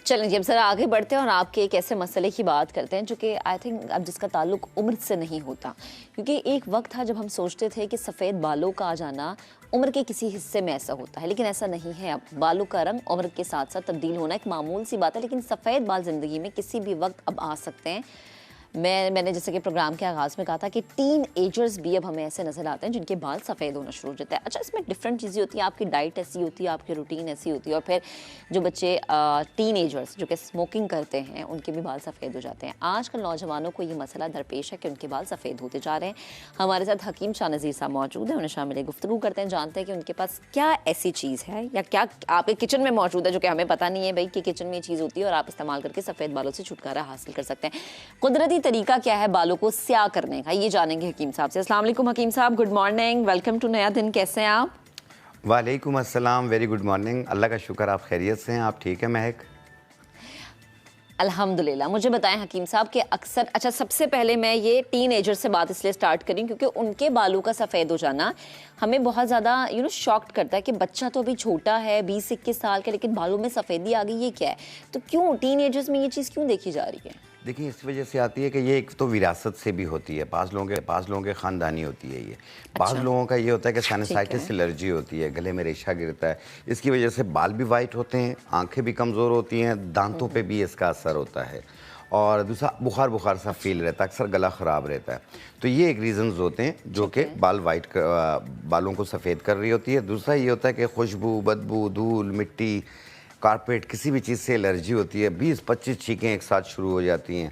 चलें जी, अब ज़रा आगे बढ़ते हैं और आपके एक ऐसे मसले की बात करते हैं जो कि आई थिंक अब जिसका ताल्लुक उम्र से नहीं होता, क्योंकि एक वक्त था जब हम सोचते थे कि सफ़ेद बालों का आ जाना उम्र के किसी हिस्से में ऐसा होता है, लेकिन ऐसा नहीं है। अब बालों का रंग उम्र के साथ साथ तब्दील होना एक मामूल सी बात है, लेकिन सफ़ेद बाल ज़िंदगी में किसी भी वक्त अब आ सकते हैं। मैंने जैसे कि प्रोग्राम के आगाज़ में कहा था कि टीन एजर्स भी अब हमें ऐसे नज़र आते हैं जिनके बाल सफ़ेद होना शुरू हो जाता है। अच्छा, इसमें डिफरेंट चीज़ें होती हैं, आपकी डाइट ऐसी होती है, आपकी रूटीन ऐसी होती है, और फिर जो बच्चे टीन एजर्स जो कि स्मोकिंग करते हैं उनके भी बाल सफ़ेद हो जाते हैं। आजकल नौजवानों को ये मसला दरपेश है कि उनके बाल सफ़ेद होते जा रहे हैं। हमारे साथ हकीम शाह नज़ीर साहब मौजूद हैं, उन्हें शामिल गुफ्तगू करते हैं, जानते हैं कि उनके पास क्या ऐसी चीज़ है या क्या आपके किचन में मौजूद है जो कि हमें पता नहीं है भाई कि किचन में ये चीज़ होती है और आप इस्तेमाल करके सफ़ेद बालों से छुटकारा हासिल कर सकते हैं। कुदरती तरीका क्या है बालों को स्याह करने का, ये जानेंगे हकीम साहब से। अस्सलाम वालेकुम हकीम साहब, गुड मॉर्निंग, वेलकम टू नया दिन। कैसे हैं आप? वालेकुम अस्सलाम, वेरी गुड मॉर्निंग। अल्लाह का शुक्र, आप खैरियत से हैं? आप ठीक है महक? अल्हम्दुलिल्लाह। मुझे बताएं हकीम साहब कि अक्सर, अच्छा सबसे पहले मैं ये टीन एजर से बात इसलिए स्टार्ट करी क्योंकि उनके बालों का सफ़ेद हो जाना हमें बहुत ज़्यादा शॉक्ड करता है कि बच्चा तो अभी छोटा है 20-21 साल का, लेकिन बालों में सफ़ेदी आ गई, ये क्या है? तो क्यों टीन एजर्स में ये चीज़ क्यों देखी जा रही है? देखिए, इस वजह से आती है कि ये एक तो विरासत से भी होती है, पास लोगों के ख़ानदानी होती है ये। पास अच्छा। लोगों का ये होता है कि साइनसाइटिस है। से एलर्जी होती है, गले में रेशा गिरता है, इसकी वजह से बाल भी वाइट होते हैं, आंखें भी कमज़ोर होती हैं, दांतों पे भी इसका असर होता है, और दूसरा बुखार सा फील रहता है, अक्सर गला ख़राब रहता है। तो ये एक रीज़न्स होते हैं जो कि बालों को सफ़ेद कर रही होती है। दूसरा ये होता है कि खुशबू, बदबू, धूल, मिट्टी, कारपेट, किसी भी चीज़ से एलर्जी होती है, 20-25 छींकें एक साथ शुरू हो जाती हैं।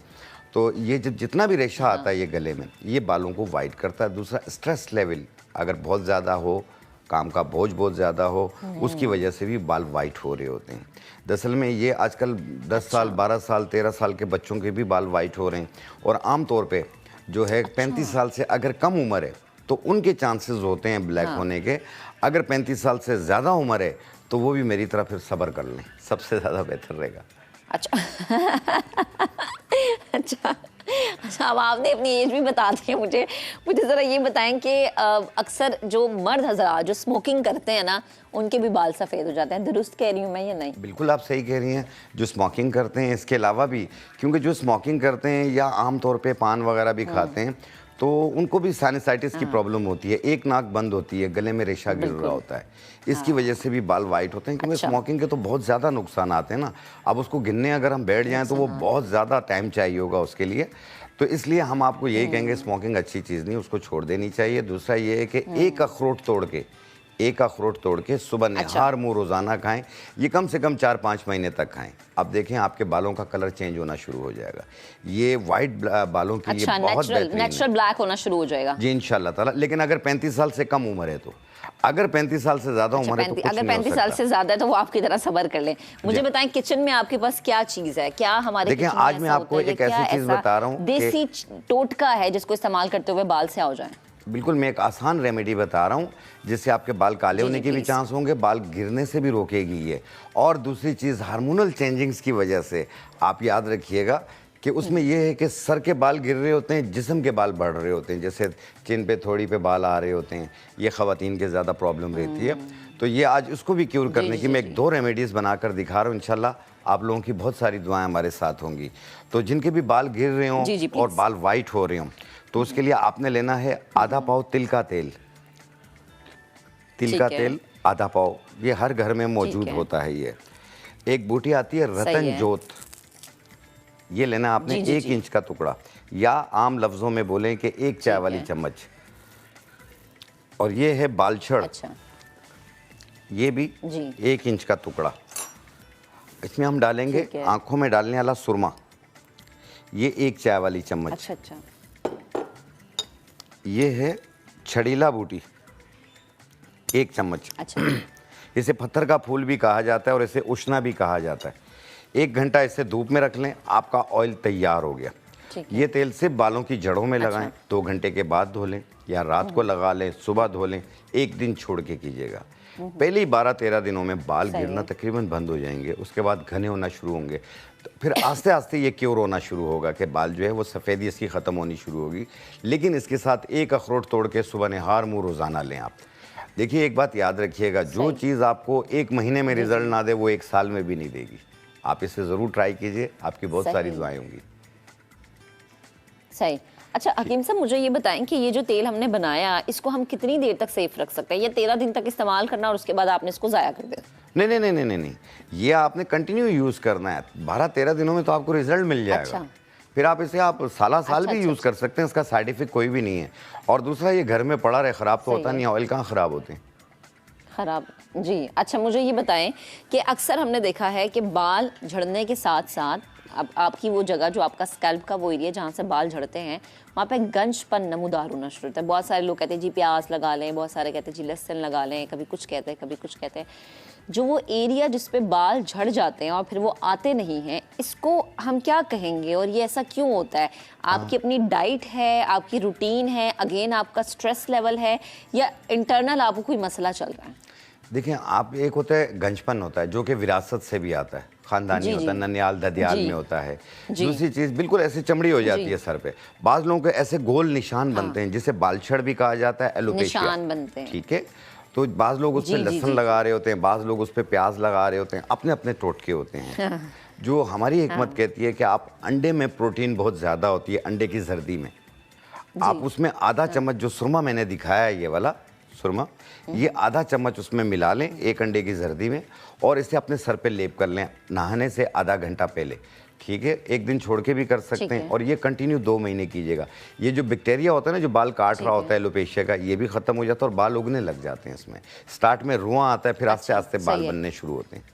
तो ये जितना भी रेशा आता है ये गले में, ये बालों को वाइट करता है। दूसरा, स्ट्रेस लेवल अगर बहुत ज़्यादा हो, काम का बोझ बहुत ज़्यादा हो, उसकी वजह से भी बाल वाइट हो रहे होते हैं। दरअसल में ये आजकल 10 साल, 12 साल, 13 साल के बच्चों के भी बाल वाइट हो रहे हैं, और आम तौर पे जो है 35 साल से अगर कम उम्र है तो उनके चांसेस होते हैं ब्लैक होने के। अगर 35 साल से ज़्यादा उम्र है तो वो भी मेरी तरह फिर सब्र कर लें, सबसे ज़्यादा बेहतर रहेगा। अच्छा अच्छा, अब आपने अपनी एज भी बता दी है मुझे ज़रा ये बताएं कि अक्सर जो मर्द हज़रात जो स्मोकिंग करते हैं ना, उनके भी बाल सफ़ेद हो जाते हैं, दुरुस्त कह रही हूँ मैं या नहीं? बिल्कुल आप सही कह रही हैं। जो स्मोकिंग करते हैं, इसके अलावा भी, क्योंकि जो स्मोकिंग करते हैं या आम तौर पे पान वगैरह भी खाते हैं, तो उनको भी साइनसाइटिस की प्रॉब्लम होती है, एक नाक बंद होती है, गले में रेशा गिर रहा होता है, इसकी वजह से भी बाल वाइट होते हैं। क्योंकि स्मोकिंग के तो बहुत ज़्यादा नुकसान आते हैं ना, अब उसको गिनने अगर हम बैठ जाएं तो वो बहुत ज़्यादा टाइम चाहिए होगा उसके लिए। तो इसलिए हम आपको यही कहेंगे, स्मोकिंग अच्छी चीज़ नहीं, उसको छोड़ देनी चाहिए। दूसरा ये है कि एक अखरोट तोड़ के सुबह निहार मुँह रोज़ाना खाएं। ये कम से कम 4-5 महीने तक खाएं। अब देखें आपके बालों का कलर चेंज होना शुरू हो जाएगा। ये वाइट बालों के लिए बहुत बेहतरीन है। नेचुरल ब्लैक होना शुरू हो जाएगा जी इंशाल्लाह ताला। लेकिन अगर 35 साल से कम उम्र है तो, अगर 35 साल से ज़्यादा उम्र है तो कुछ नहीं हो सकता। अगर 35 साल से ज़्यादा है तो वो आपकी तरह सब्र कर लें। मुझे बताएं, किचन में आपके पास क्या चीज़ है? क्या हमारे देखिए, आज मैं आपको एक ऐसी चीज़ बता रहा हूँ, देसी टोटका है जिसको इस्तेमाल करते हुए बाल से आ जाए। बिल्कुल, मैं एक आसान रेमेडी बता रहा हूँ जिससे आपके बाल काले होने के भी चांस होंगे, बाल गिरने से भी रोकेगी ये। और दूसरी चीज़, हार्मोनल चेंजिंग्स की वजह से आप याद रखिएगा कि उसमें यह है कि सर के बाल गिर रहे होते हैं, जिस्म के बाल बढ़ रहे होते हैं, जैसे चिन पे थोड़ी पे बाल आ रहे होते हैं, ये ख़वातीन के ज़्यादा प्रॉब्लम रहती है। तो ये आज उसको भी क्योर करने की मैं 2 रेमेडीज़ बनाकर दिखा रहा हूँ। इंशाल्लाह आप लोगों की बहुत सारी दुआएं हमारे साथ होंगी। तो जिनके भी बाल गिर रहे हों और बाल वाइट हो रहे हों, तो उसके लिए आपने लेना है आधा पाव तिल का तेल आधा पाव, ये हर घर में मौजूद होता है। ये एक बूटी आती है रतन जोत, ये लेना आपने 1 इंच का टुकड़ा, या आम लफ्ज़ों में बोलें कि 1 चाय वाली चम्मच। और ये है बालछड़, ये भी 1 इंच का टुकड़ा। इसमें हम डालेंगे आंखों में डालने वाला सुरमा, ये 1 चाय वाली चम्मच। ये है छड़ीला बूटी, 1 चम्मच। इसे पत्थर का फूल भी कहा जाता है और इसे उष्णा भी कहा जाता है। 1 घंटा इसे धूप में रख लें, आपका ऑयल तैयार हो गया। ये तेल सिर्फ बालों की जड़ों में लगाएं, 2 घंटे के बाद धो लें, या रात को लगा लें, सुबह धो लें, 1 दिन छोड़ के कीजिएगा। पहले ही 12-13 दिनों में बाल गिरना तकरीबन बंद हो जाएंगे, उसके बाद घने होना शुरू होंगे। तो फिर आस्ते आस्ते ये क्योर होना शुरू होगा कि बाल जो है वो सफ़ेदी इसकी ख़त्म होनी शुरू होगी। लेकिन इसके साथ 1 अखरोट तोड़ के सुबह निहार मुँह रोज़ाना लें आप। देखिए, एक बात याद रखिएगा, जो चीज़ आपको 1 महीने में रिजल्ट ना दे वो 1 साल में भी नहीं देगी। आप इसे ज़रूर ट्राई कीजिए, आपकी बहुत सारी दुआएं होंगी। सही। अच्छा हकीम साहब, मुझे ये बताएं कि ये जो तेल हमने बनाया, इसको हम कितनी देर तक सेफ रख सकते हैं? या 13 दिन तक इस्तेमाल करना और उसके बाद आपने इसको ज़ाया कर देना? नहीं नहीं नहीं नहीं नहीं नहीं, ये आपने कंटिन्यू यूज़ करना है। 12-13 दिनों में तो आपको रिजल्ट मिल जाएगा। अच्छा। फिर आप इसे आप साल अच्छा, भी यूज़ कर सकते हैं, इसका साइड इफेक्ट कोई भी नहीं है। और दूसरा, ये घर में पड़ा रहे, ख़राब तो होता नहीं है, ऑयल कहाँ ख़राब होते हैं। खराब जी। अच्छा मुझे ये बताएं कि अक्सर हमने देखा है कि बाल झड़ने के साथ साथ अब आपकी वो जगह जो आपका स्कैल्प का वो एरिया जहाँ से बाल झड़ते हैं, वहाँ पे गंजपन नमूदार होना शुरू होता है। बहुत सारे लोग कहते हैं जी प्याज लगा लें, बहुत सारे कहते हैं जी लहसुन लगा लें, कभी कुछ कहते हैं कभी कुछ कहते हैं। जो वो एरिया जिस पे बाल झड़ जाते हैं और फिर वो आते नहीं हैं, इसको हम क्या कहेंगे और ये ऐसा क्यों होता है? आपकी अपनी डाइट है, आपकी रूटीन है, अगेन आपका स्ट्रेस लेवल है, या इंटरनल आपको कोई मसला चल रहा है? देखिए, आप एक होता है गंजपन होता है जो कि विरासत से भी आता है, खानदानी होता है, ननियाल ददियाल में होता है। दूसरी चीज़, बिल्कुल ऐसी चमड़ी हो जाती है सर पे। बाज़ लोगों के ऐसे गोल निशान बनते हैं जिसे बालछड़ भी कहा जाता है, एलोपेशिया निशान बनते हैं। ठीक है। तो बाज़ लोग उस पर लहसुन लगा रहे होते हैं, बाज़ लोग उस पर प्याज लगा रहे होते हैं, अपने अपने टोटके होते हैं। जो हमारी हिकमत कहती है कि आप अंडे में प्रोटीन बहुत ज़्यादा होती है, अंडे की जर्दी में आप उसमें आधा चम्मच जो सुरमा मैंने दिखाया है, ये वाला सुरमा, ये आधा चम्मच उसमें मिला लें एक अंडे की जर्दी में, और इसे अपने सर पे लेप कर लें नहाने से आधा घंटा पहले। ठीक है, एक दिन छोड़ के भी कर सकते हैं, और ये कंटिन्यू 2 महीने कीजिएगा। ये जो बैक्टीरिया होता है ना, जो बाल काट रहा होता है एलोपेशिया का, ये भी खत्म हो जाता है और बाल उगने लग जाते हैं। इसमें स्टार्ट में रुआं आता है, फिर आस्ते आस्ते बाल बनने शुरू होते हैं।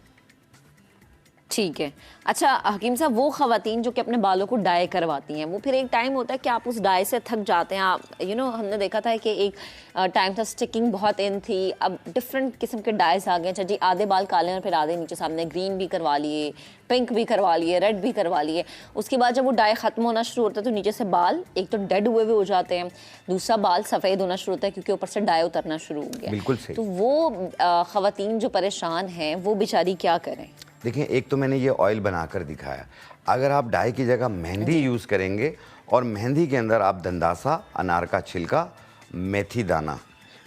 ठीक है। अच्छा हकीम साहब, वो ख़वातीन जो कि अपने बालों को डाई करवाती हैं, वो फिर एक टाइम होता है कि आप उस डाई से थक जाते हैं। आप हमने देखा था कि एक टाइम था स्टिकिंग बहुत इन थी, अब डिफरेंट किस्म के डाइस आ गए। अच्छा जी, आधे बाल काले और फिर आधे नीचे सामने ग्रीन भी करवा लिए, पिंक भी करवा लिए, रेड भी करवा लिए। उसके बाद जब वो डाई ख़त्म होना शुरू होता है तो नीचे से बाल एक तो डेड हुए हो जाते हैं, दूसरा बाल सफ़ेद होना शुरू होता है क्योंकि ऊपर से डाई उतरना शुरू हो गया। बिल्कुल सही। तो वो ख़वातीन जो परेशान हैं, वो बेचारी क्या करें? देखिए, एक तो मैंने ये ऑयल बनाकर दिखाया। अगर आप डाई की जगह मेहंदी यूज़ करेंगे, और मेहंदी के अंदर आप दंदासा, अनार का छिलका, मेथी दाना,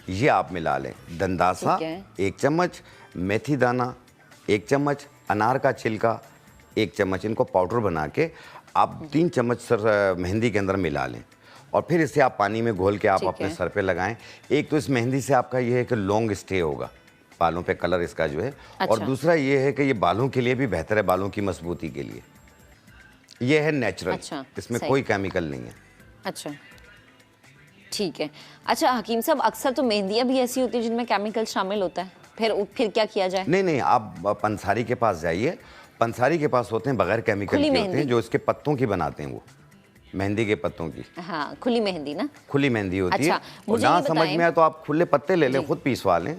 ये आप मिला लें। दंदासा 1 चम्मच, मेथी दाना 1 चम्मच, अनार का छिलका 1 चम्मच, इनको पाउडर बना के आप 3 चम्मच सर मेहंदी के अंदर मिला लें, और फिर इसे आप पानी में घोल के आप अपने सर पे लगाएं। एक तो इस मेहंदी से आपका ये है कि लॉन्ग स्टे होगा बालों पे, कलर इसका जो है। अच्छा। और दूसरा ये है कि ये बालों के लिए भी बेहतर है, बालों की मजबूती के लिए। ये है नेचुरल। अच्छा, इसमें कोई केमिकल नहीं है। अच्छा ठीक है। अच्छा हकीम साहब, अक्सर तो मेहंदियाँ भी ऐसी होती है जिनमें केमिकल शामिल होता है, फिर क्या किया जाए? नहीं, आप पंसारी के पास जाइए। पंसारी के पास होते हैं बगैर केमिकल के होते हैं, जो इसके पत्तों की बनाते हैं, वो मेहंदी के पत्तों की। हाँ, खुली मेहंदी ना? खुली मेहंदी होती है। और ना समझ में आए तो आप खुले पत्ते ले लें, खुद पीसवा लें।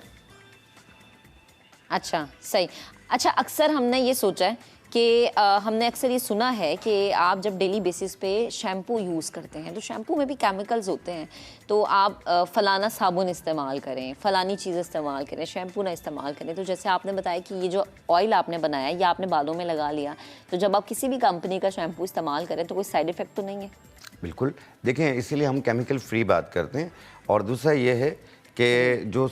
अच्छा सही। अच्छा, अक्सर हमने ये सोचा है कि हमने अक्सर ये सुना है कि आप जब डेली बेसिस पे शैम्पू यूज़ करते हैं तो शैम्पू में भी केमिकल्स होते हैं, तो आप फलाना साबुन इस्तेमाल करें, फलानी चीज़ इस्तेमाल करें, शैम्पू ना इस्तेमाल करें। तो जैसे आपने बताया कि ये जो ऑयल आपने बनाया या आपने बालों में लगा लिया, तो जब आप किसी भी कंपनी का शैम्पू इस्तेमाल करें तो कोई साइड इफ़ेक्ट तो नहीं है? बिल्कुल, देखें, इसीलिए हम केमिकल फ्री बात करते हैं। और दूसरा ये है कि जो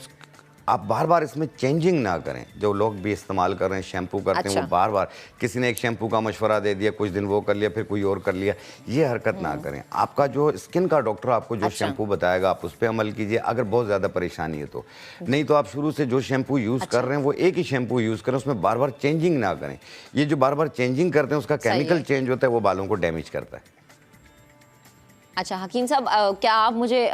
आप बार बार इसमें चेंजिंग ना करें। जो लोग भी इस्तेमाल कर रहे हैं, शैम्पू करते हैं, वो बार बार किसी ने एक शैम्पू का मशवरा दे दिया, कुछ दिन वो कर लिया, फिर कोई और कर लिया, ये हरकत ना करें। आपका जो स्किन का डॉक्टर आपको जो शैम्पू बताएगा, आप उस पर अमल कीजिए, अगर बहुत ज़्यादा परेशानी है तो। नहीं तो आप शुरू से जो शैम्पू यूज़ कर रहे हैं वो एक ही शैम्पू यूज़ करें, उसमें बार बार चेंजिंग ना करें। ये जो बार बार चेंजिंग करते हैं, उसका केमिकल चेंज होता है, वो बालों को डैमेज करता है। अच्छा हकीम साहब, क्या आप मुझे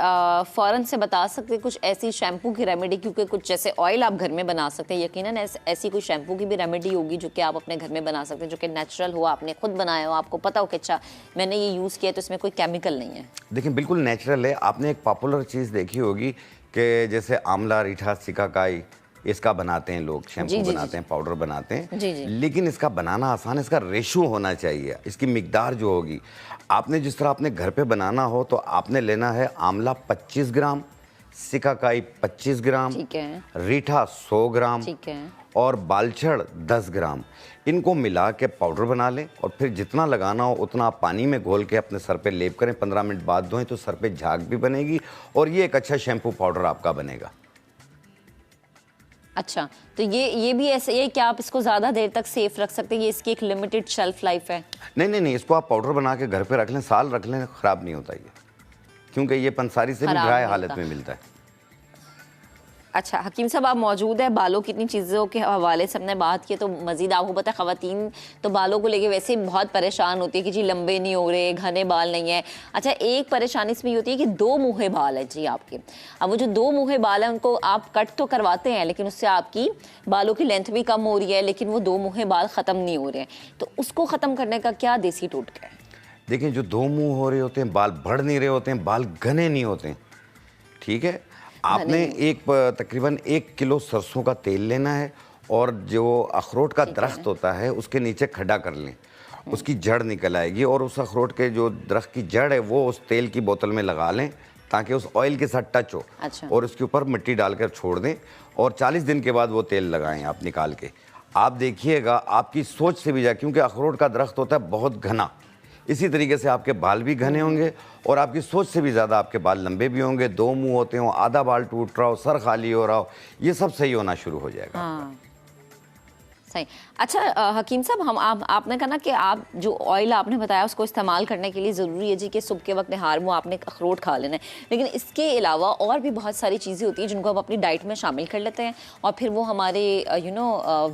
फ़ौरन से बता सकते हैं कुछ ऐसी शैम्पू की रेमेडी? क्योंकि कुछ जैसे ऑयल आप घर में बना सकते हैं, यकीनन ऐसी कोई शैम्पू की भी रेमेडी होगी जो कि आप अपने घर में बना सकते हैं, जो कि नेचुरल हो, आपने खुद बनाया हो, आपको पता हो कि अच्छा मैंने ये यूज़ किया तो इसमें कोई केमिकल नहीं है। देखिए, बिल्कुल नेचुरल है। आपने एक पॉपुलर चीज़ देखी होगी कि जैसे आंवला, रीठा, सिकाकाई, इसका बनाते हैं लोग, शैम्पू बनाते हैं, पाउडर बनाते हैं। लेकिन इसका बनाना आसान है, इसका रेशो होना चाहिए, इसकी मिकदार जो होगी। आपने जिस तरह अपने घर पे बनाना हो तो आपने लेना है आंवला 25 ग्राम, सिकाकाई 25 ग्राम, रीठा 100 ग्राम, और बालछड़ 10 ग्राम। इनको मिला के पाउडर बना लें, और फिर जितना लगाना हो उतना आप पानी में घोल के अपने सर पे लेप करें। 15 मिनट बाद धोएं तो सर पे झाग भी बनेगी, और ये एक अच्छा शैम्पू पाउडर आपका बनेगा। अच्छा, तो ये भी ऐसे है, क्या आप इसको ज़्यादा देर तक सेफ रख सकते हैं? ये इसकी एक लिमिटेड शेल्फ लाइफ है? नहीं नहीं नहीं, इसको आप पाउडर बना के घर पे रख लें, साल रख लें, ख़राब नहीं होता ये, क्योंकि ये पंसारी से भी खराब ड्राई नहीं हालत होता। में मिलता है। अच्छा, हकीम साहब आप मौजूद है, बालों की इतनी चीज़ों के हवाले से हमने बात की, तो मज़ीद आपको पता है ख़वातीन तो बालों को लेके वैसे ही बहुत परेशान होती है कि जी लंबे नहीं हो रहे, घने बाल नहीं है। अच्छा, एक परेशानी इसमें ये होती है कि दो मुँहे बाल है जी आपके। अब वो जो दो मुँहे बाल हैं उनको आप कट तो करवाते हैं, लेकिन उससे आपकी बालों की लेंथ भी कम हो रही है, लेकिन वो दो मुँहे बाल ख़त्म नहीं हो रहे हैं। तो उसको ख़त्म करने का क्या देसी टोटका है? देखिए, जो दो मुंह हो रहे होते हैं, बाल बढ़ नहीं रहे होते हैं, बाल घने नहीं होते हैं, ठीक है, आपने तकरीबन 1 किलो सरसों का तेल लेना है और जो अखरोट का दरख्त होता है उसके नीचे खड्डा कर लें, उसकी जड़ निकल आएगी और उस अखरोट के जो दरख्त की जड़ है वो उस तेल की बोतल में लगा लें ताकि उस ऑयल के साथ टच हो। अच्छा। और उसके ऊपर मिट्टी डालकर छोड़ दें और 40 दिन के बाद वो तेल लगाएं आप निकाल के। आप देखिएगा आपकी सोच से भी जाए, क्योंकि अखरोट का दरख्त होता है बहुत घना, इसी तरीके से आपके बाल भी घने होंगे और आपकी सोच से भी ज़्यादा आपके बाल लंबे भी होंगे। दो मुंह होते हो, आधा बाल टूट रहा हो, सर खाली हो रहा हो, ये सब सही होना शुरू हो जाएगा। हाँ, सही। अच्छा हकीम साहब, हम आपने कहा ना कि आप जो ऑयल आपने बताया उसको इस्तेमाल करने के लिए ज़रूरी है जी कि सुबह के वक्त नहार मुँह आपने अखरोट खा लेना है, लेकिन इसके अलावा और भी बहुत सारी चीज़ें होती हैं जिनको हम अपनी डाइट में शामिल कर लेते हैं और फिर वो हमारे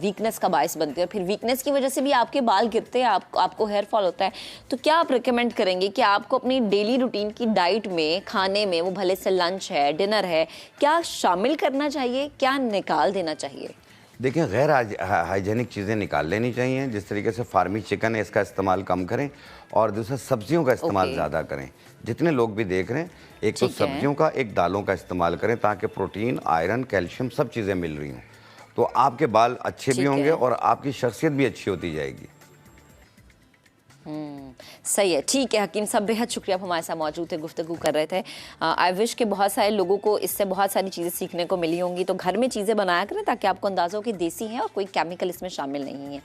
वीकनेस का बायस बनती है और फिर वीकनेस की वजह से भी आपके बाल गिरते हैं, आपको हेयर फॉल होता है। तो क्या आप रिकमेंड करेंगे कि आपको अपनी डेली रूटीन की डाइट में, खाने में, वो भले से लंच है, डिनर है, क्या शामिल करना चाहिए, क्या निकाल देना चाहिए? देखिए, गैर हाइजेनिक चीज़ें निकाल लेनी चाहिए, जिस तरीके से फार्मी चिकन है इसका इस्तेमाल कम करें और दूसरा सब्जियों का इस्तेमाल ज़्यादा करें। जितने लोग भी देख रहे हैं, एक तो सब्जियों का, एक दालों का इस्तेमाल करें ताकि प्रोटीन, आयरन, कैल्शियम सब चीज़ें मिल रही हों, तो आपके बाल अच्छे भी होंगे और आपकी शख्सियत भी अच्छी होती जाएगी। सही है, ठीक है हकीम साहब, बेहद शुक्रिया आप हमारे साथ मौजूद थे, गुफ्तगू कर रहे थे। आई विश कि बहुत सारे लोगों को इससे बहुत सारी चीज़ें सीखने को मिली होंगी। तो घर में चीज़ें बनाया करें ताकि आपको अंदाज़ा हो कि देसी हैं और कोई केमिकल इसमें शामिल नहीं है।